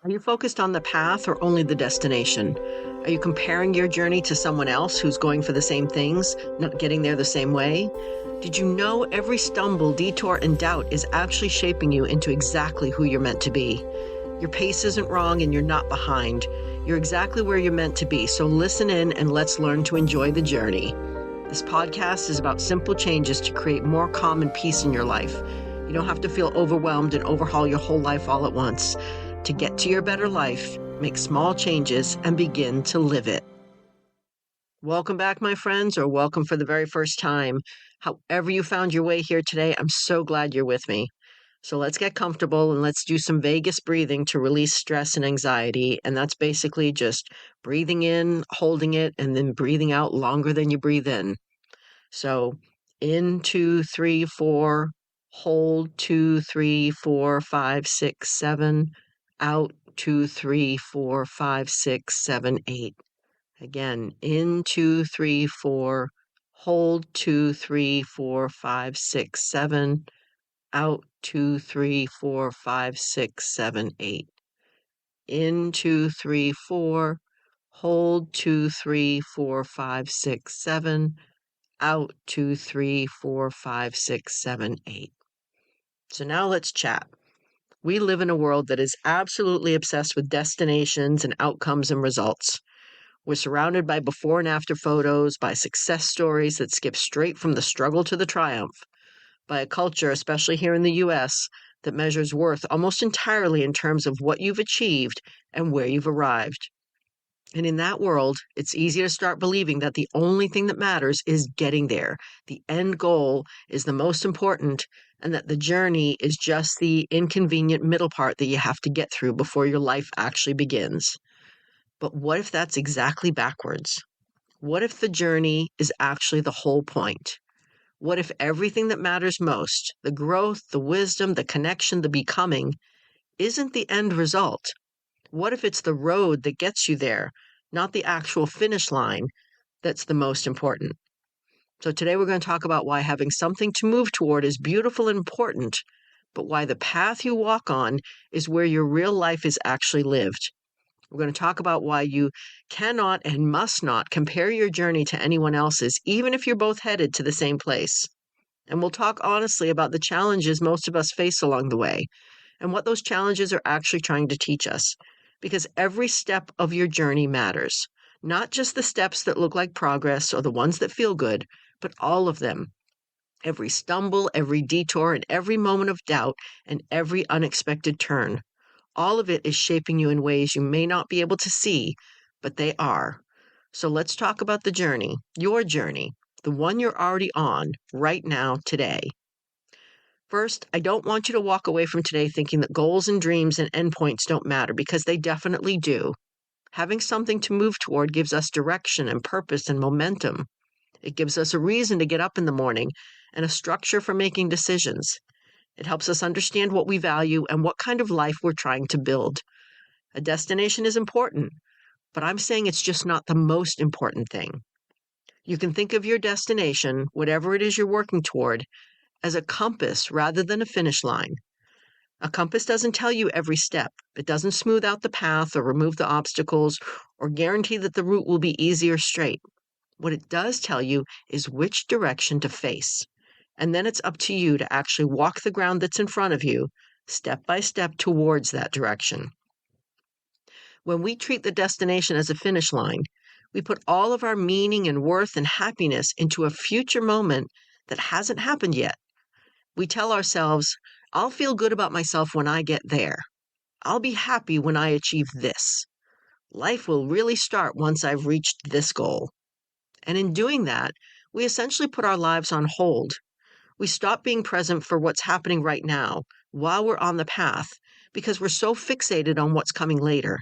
Are you focused on the path or only the destination? Are you comparing your journey to someone else who's going for the same things, not getting there the same way? Did you know every stumble, detour, and doubt is actually shaping you into exactly who you're meant to be? Your pace isn't wrong and you're not behind. You're exactly where you're meant to be, so listen in and let's learn to enjoy the journey. This podcast is about simple changes to create more calm and peace in your life. You don't have to feel overwhelmed and overhaul your whole life all at once. To get to your better life, make small changes and begin to live it. Welcome back, my friends, or welcome for the very first time. However you found your way here today, I'm so glad you're with me. So let's get comfortable and let's do some vagus breathing to release stress and anxiety. And that's basically just breathing in, holding it, and then breathing out longer than you breathe in. So in 2, 3, 4, hold 2, 3, 4, 5, 6, 7, out 2, 3, 4, 5, 6, 7, 8. Again, in 2, 3, 4, hold 2, 3, 4, 5, 6, 7, out 2, 3, 4, 5, 6, 7, 8. In 2, 3, 4, hold 2, 3, 4, 5, 6, 7, out 2, 3, 4, 5, 6, 7, 8. So now let's chat. We live in a world that is absolutely obsessed with destinations and outcomes and results. We're surrounded by before and after photos, by success stories that skip straight from the struggle to the triumph, by a culture, especially here in the US, that measures worth almost entirely in terms of what you've achieved and where you've arrived. And in that world, it's easy to start believing that the only thing that matters is getting there. The end goal is the most important, and that the journey is just the inconvenient middle part that you have to get through before your life actually begins. But what if that's exactly backwards? What if the journey is actually the whole point? What if everything that matters most, the growth, the wisdom, the connection, the becoming, isn't the end result? What if it's the road that gets you there, not the actual finish line, that's the most important? So today we're going to talk about why having something to move toward is beautiful and important, but why the path you walk on is where your real life is actually lived. We're going to talk about why you cannot and must not compare your journey to anyone else's, even if you're both headed to the same place. And we'll talk honestly about the challenges most of us face along the way and what those challenges are actually trying to teach us. Because every step of your journey matters, not just the steps that look like progress or the ones that feel good, but all of them. Every stumble, every detour, and every moment of doubt, and every unexpected turn. All of it is shaping you in ways you may not be able to see, but they are. So let's talk about the journey, your journey, the one you're already on right now, today. First, I don't want you to walk away from today thinking that goals and dreams and endpoints don't matter, because they definitely do. Having something to move toward gives us direction and purpose and momentum. It gives us a reason to get up in the morning and a structure for making decisions. It helps us understand what we value and what kind of life we're trying to build. A destination is important, but I'm saying it's just not the most important thing. You can think of your destination, whatever it is you're working toward, as a compass rather than a finish line. A compass doesn't tell you every step. It doesn't smooth out the path or remove the obstacles or guarantee that the route will be easy or straight. What it does tell you is which direction to face. And then it's up to you to actually walk the ground that's in front of you, step by step towards that direction. When we treat the destination as a finish line, we put all of our meaning and worth and happiness into a future moment that hasn't happened yet. We tell ourselves, I'll feel good about myself when I get there. I'll be happy when I achieve this. Life will really start once I've reached this goal. And in doing that, we essentially put our lives on hold. We stop being present for what's happening right now while we're on the path because we're so fixated on what's coming later.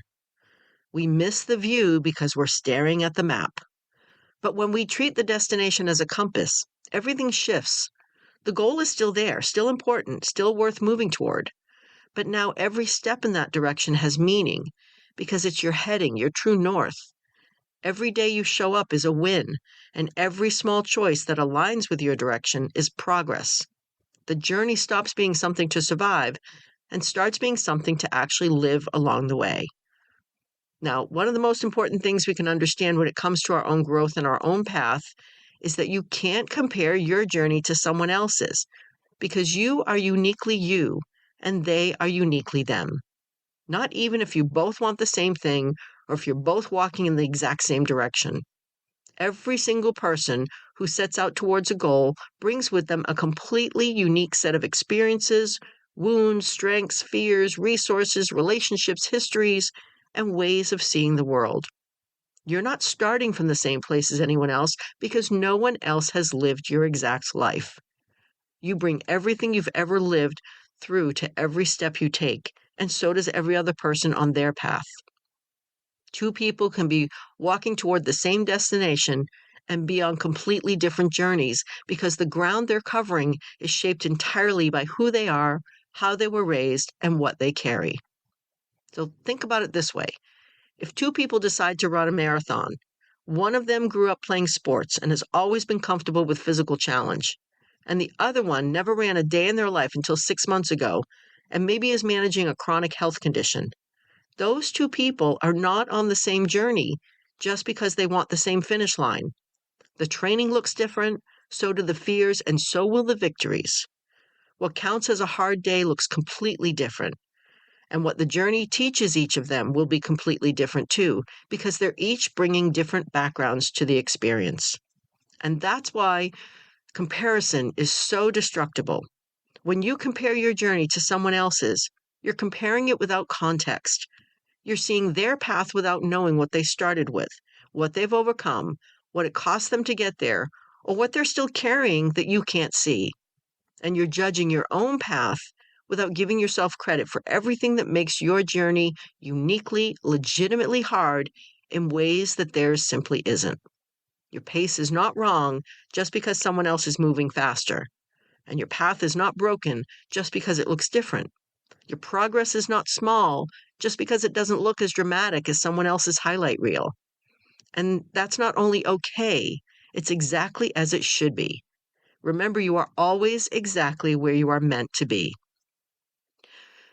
We miss the view because we're staring at the map. But when we treat the destination as a compass, everything shifts. The goal is still there, still important, still worth moving toward. But now every step in that direction has meaning because it's your heading, your true north. Every day you show up is a win, and every small choice that aligns with your direction is progress. The journey stops being something to survive and starts being something to actually live along the way. Now, one of the most important things we can understand when it comes to our own growth and our own path is that you can't compare your journey to someone else's because you are uniquely you and they are uniquely them. Not even if you both want the same thing or if you're both walking in the exact same direction. Every single person who sets out towards a goal brings with them a completely unique set of experiences, wounds, strengths, fears, resources, relationships, histories, and ways of seeing the world. You're not starting from the same place as anyone else because no one else has lived your exact life. You bring everything you've ever lived through to every step you take, and so does every other person on their path. Two people can be walking toward the same destination and be on completely different journeys because the ground they're covering is shaped entirely by who they are, how they were raised, and what they carry. So think about it this way. If two people decide to run a marathon, one of them grew up playing sports and has always been comfortable with physical challenge, and the other one never ran a day in their life until 6 months ago and maybe is managing a chronic health condition. Those two people are not on the same journey just because they want the same finish line. The training looks different, so do the fears, and so will the victories. What counts as a hard day looks completely different. And what the journey teaches each of them will be completely different too, because they're each bringing different backgrounds to the experience. And that's why comparison is so destructible. When you compare your journey to someone else's, you're comparing it without context. You're seeing their path without knowing what they started with, what they've overcome, what it cost them to get there, or what they're still carrying that you can't see. And you're judging your own path without giving yourself credit for everything that makes your journey uniquely, legitimately hard in ways that theirs simply isn't. Your pace is not wrong just because someone else is moving faster. And your path is not broken just because it looks different. Your progress is not small just because it doesn't look as dramatic as someone else's highlight reel. And that's not only okay, it's exactly as it should be. Remember, you are always exactly where you are meant to be.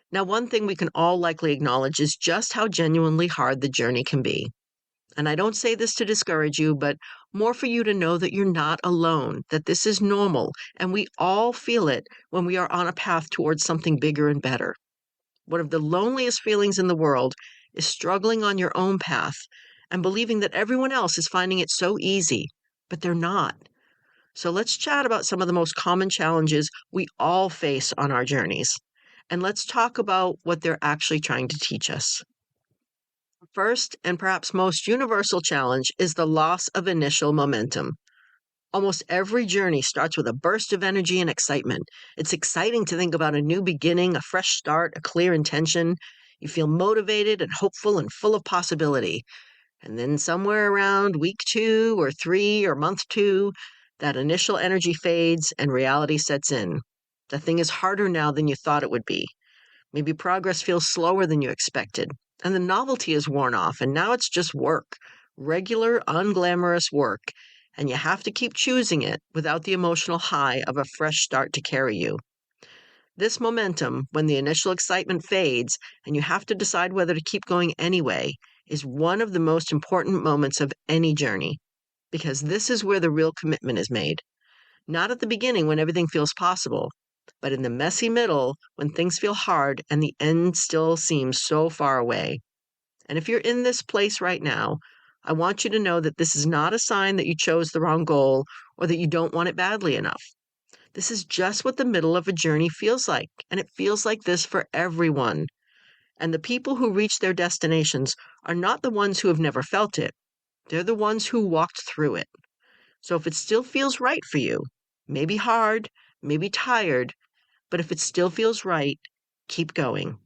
Now, one thing we can all likely acknowledge is just how genuinely hard the journey can be. And I don't say this to discourage you, but more for you to know that you're not alone, that this is normal, and we all feel it when we are on a path towards something bigger and better. One of the loneliest feelings in the world is struggling on your own path and believing that everyone else is finding it so easy, but they're not. So let's chat about some of the most common challenges we all face on our journeys. And let's talk about what they're actually trying to teach us. First, and perhaps most universal challenge, is the loss of initial momentum. Almost every journey starts with a burst of energy and excitement. It's exciting to think about a new beginning, a fresh start, a clear intention. You feel motivated and hopeful and full of possibility. And then somewhere around week 2 or 3 or month 2, that initial energy fades and reality sets in. The thing is harder now than you thought it would be. Maybe progress feels slower than you expected, and the novelty is worn off, and now it's just work, regular, unglamorous work, and you have to keep choosing it without the emotional high of a fresh start to carry you. This momentum, when the initial excitement fades and you have to decide whether to keep going anyway, is one of the most important moments of any journey, because this is where the real commitment is made. Not at the beginning when everything feels possible, but in the messy middle when things feel hard and the end still seems so far away. And if you're in this place right now, I want you to know that this is not a sign that you chose the wrong goal or that you don't want it badly enough. This is just what the middle of a journey feels like, and it feels like this for everyone. And the people who reach their destinations are not the ones who have never felt it. They're the ones who walked through it. So if it still feels right for you, maybe hard, maybe tired, but if it still feels right, keep going.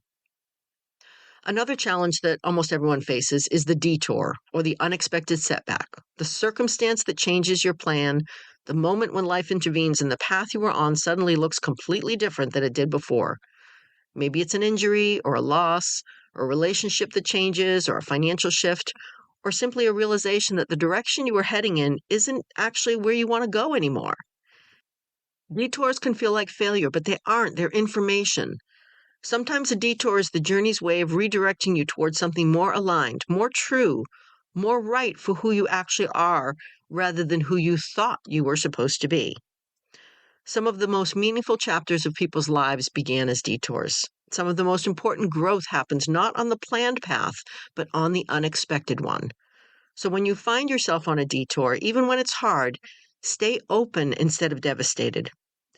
Another challenge that almost everyone faces is the detour, or the unexpected setback, the circumstance that changes your plan, the moment when life intervenes and the path you were on suddenly looks completely different than it did before. Maybe it's an injury or a loss, or a relationship that changes, or a financial shift, or simply a realization that the direction you were heading in isn't actually where you want to go anymore. Detours can feel like failure, but they aren't. They're information. Sometimes a detour is the journey's way of redirecting you towards something more aligned, more true, more right for who you actually are rather than who you thought you were supposed to be. Some of the most meaningful chapters of people's lives began as detours. Some of the most important growth happens not on the planned path, but on the unexpected one. So when you find yourself on a detour, even when it's hard, stay open instead of devastated.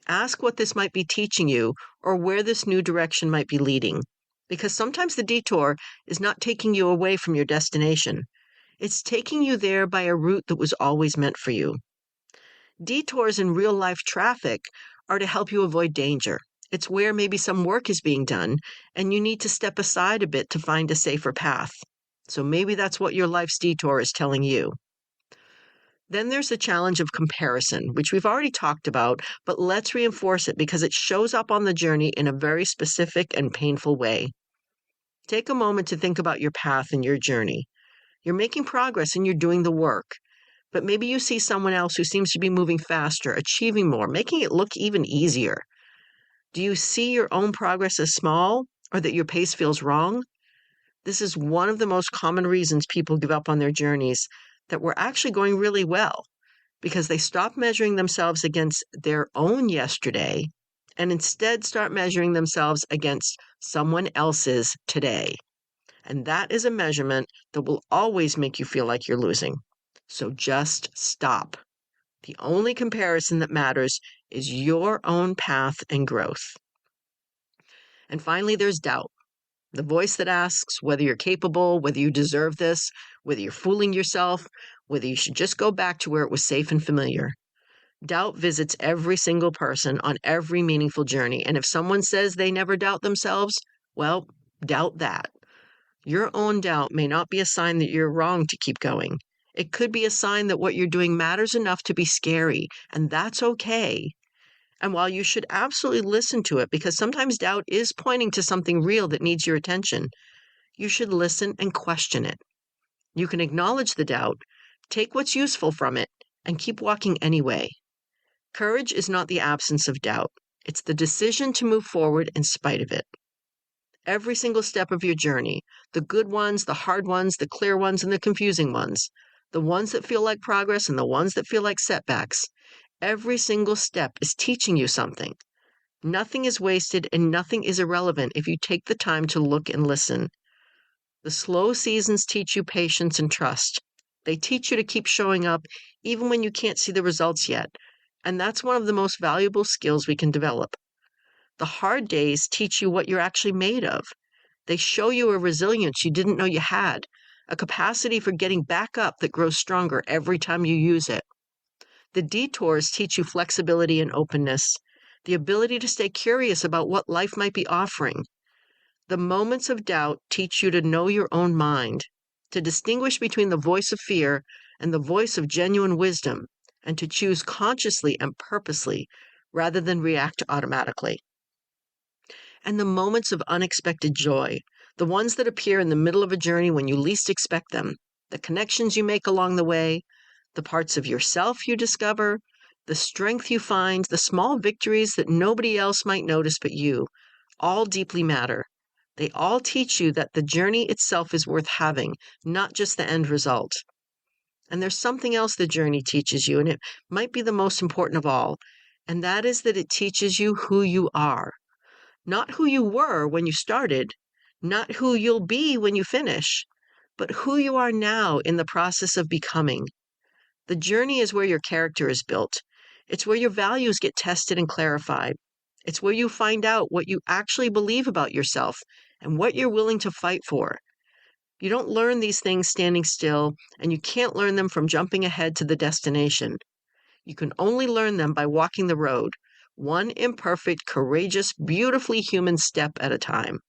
Ask what this might be teaching you or where this new direction might be leading. Because sometimes the detour is not taking you away from your destination. It's taking you there by a route that was always meant for you. Detours in real life traffic are to help you avoid danger. It's where maybe some work is being done and you need to step aside a bit to find a safer path. So maybe that's what your life's detour is telling you. Then there's the challenge of comparison, which we've already talked about, but let's reinforce it because it shows up on the journey in a very specific and painful way. Take a moment to think about your path and your journey. You're making progress and you're doing the work, but maybe you see someone else who seems to be moving faster, achieving more, making it look even easier. Do you see your own progress as small or that your pace feels wrong? This is one of the most common reasons people give up on their journeys that were actually going really well, because they stop measuring themselves against their own yesterday and instead start measuring themselves against someone else's today. And that is a measurement that will always make you feel like you're losing. So just stop. The only comparison that matters is your own path and growth. And finally, there's doubt. The voice that asks whether you're capable, whether you deserve this, whether you're fooling yourself, whether you should just go back to where it was safe and familiar. Doubt visits every single person on every meaningful journey. And if someone says they never doubt themselves, well, doubt that. Your own doubt may not be a sign that you're wrong to keep going. It could be a sign that what you're doing matters enough to be scary, and that's okay. And while you should absolutely listen to it, because sometimes doubt is pointing to something real that needs your attention, you should listen and question it. You can acknowledge the doubt, take what's useful from it, and keep walking anyway. Courage is not the absence of doubt. It's the decision to move forward in spite of it. Every single step of your journey, the good ones, the hard ones, the clear ones, and the confusing ones, the ones that feel like progress and the ones that feel like setbacks, every single step is teaching you something. Nothing is wasted and nothing is irrelevant if you take the time to look and listen. The slow seasons teach you patience and trust. They teach you to keep showing up even when you can't see the results yet. And that's one of the most valuable skills we can develop. The hard days teach you what you're actually made of. They show you a resilience you didn't know you had, a capacity for getting back up that grows stronger every time you use it. The detours teach you flexibility and openness, the ability to stay curious about what life might be offering. The moments of doubt teach you to know your own mind, to distinguish between the voice of fear and the voice of genuine wisdom, and to choose consciously and purposely rather than react automatically. And the moments of unexpected joy, the ones that appear in the middle of a journey when you least expect them, the connections you make along the way, the parts of yourself you discover, the strength you find, the small victories that nobody else might notice but you, all deeply matter. They all teach you that the journey itself is worth having, not just the end result. And there's something else the journey teaches you, and it might be the most important of all, and that is that it teaches you who you are. Not who you were when you started, not who you'll be when you finish, but who you are now in the process of becoming. The journey is where your character is built. It's where your values get tested and clarified. It's where you find out what you actually believe about yourself and what you're willing to fight for. You don't learn these things standing still, and you can't learn them from jumping ahead to the destination. You can only learn them by walking the road, one imperfect, courageous, beautifully human step at a time.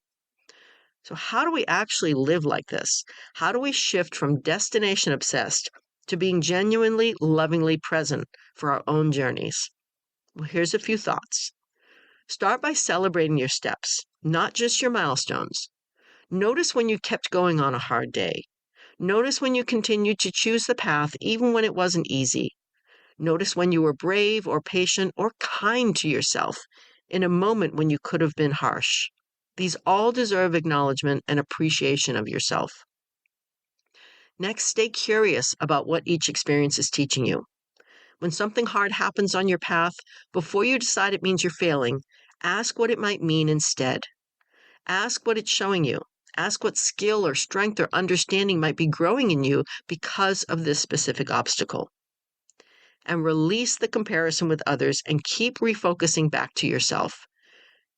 So how do we actually live like this? How do we shift from destination obsessed to being genuinely, lovingly present for our own journeys? Well, here's a few thoughts. Start by celebrating your steps, not just your milestones. Notice when you kept going on a hard day. Notice when you continued to choose the path even when it wasn't easy. Notice when you were brave or patient or kind to yourself in a moment when you could have been harsh. These all deserve acknowledgement and appreciation of yourself. Next, stay curious about what each experience is teaching you. When something hard happens on your path, before you decide it means you're failing, ask what it might mean instead. Ask what it's showing you. Ask what skill or strength or understanding might be growing in you because of this specific obstacle. And release the comparison with others and keep refocusing back to yourself.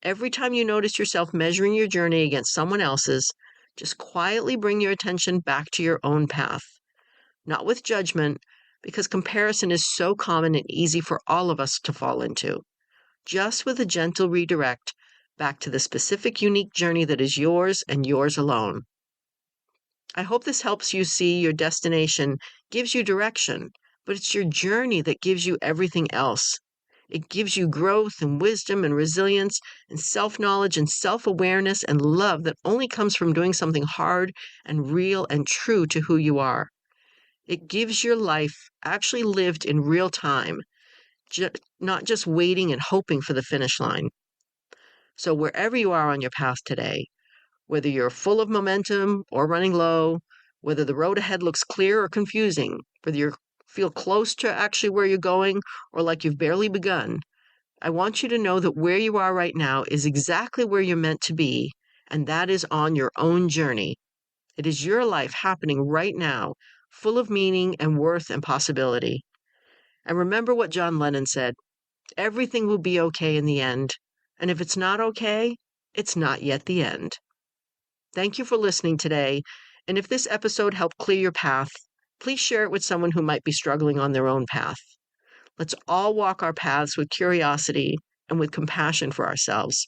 Every time you notice yourself measuring your journey against someone else's, just quietly bring your attention back to your own path. Not with judgment, because comparison is so common and easy for all of us to fall into. Just with a gentle redirect back to the specific, unique journey that is yours and yours alone. I hope this helps you see your destination gives you direction, but it's your journey that gives you everything else. It gives you growth and wisdom and resilience and self-knowledge and self-awareness and love that only comes from doing something hard and real and true to who you are. It gives your life actually lived in real time, not just waiting and hoping for the finish line. So wherever you are on your path today, whether you're full of momentum or running low, whether the road ahead looks clear or confusing, whether you feel close to actually where you're going or like you've barely begun, I want you to know that where you are right now is exactly where you're meant to be, and that is on your own journey. It is your life happening right now, full of meaning and worth and possibility. And remember what John Lennon said, everything will be okay in the end. And if it's not okay, it's not yet the end. Thank you for listening today. And if this episode helped clear your path, please share it with someone who might be struggling on their own path. Let's all walk our paths with curiosity and with compassion for ourselves.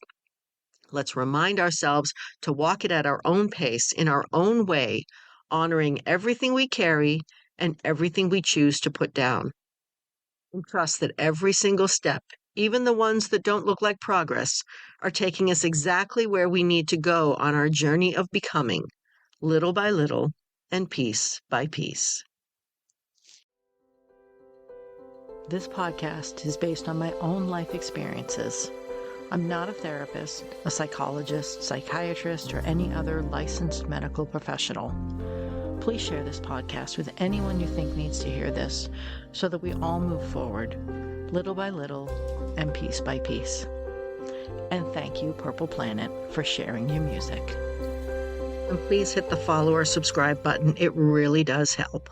Let's remind ourselves to walk it at our own pace, in our own way, honoring everything we carry and everything we choose to put down. And trust that every single step, even the ones that don't look like progress, are taking us exactly where we need to go on our journey of becoming, little by little and piece by piece. This podcast is based on my own life experiences. I'm not a therapist, a psychologist, psychiatrist, or any other licensed medical professional. Please share this podcast with anyone you think needs to hear this so that we all move forward, little by little and piece by piece. And thank you, Purple Planet, for sharing your music. And please hit the follow or subscribe button. It really does help.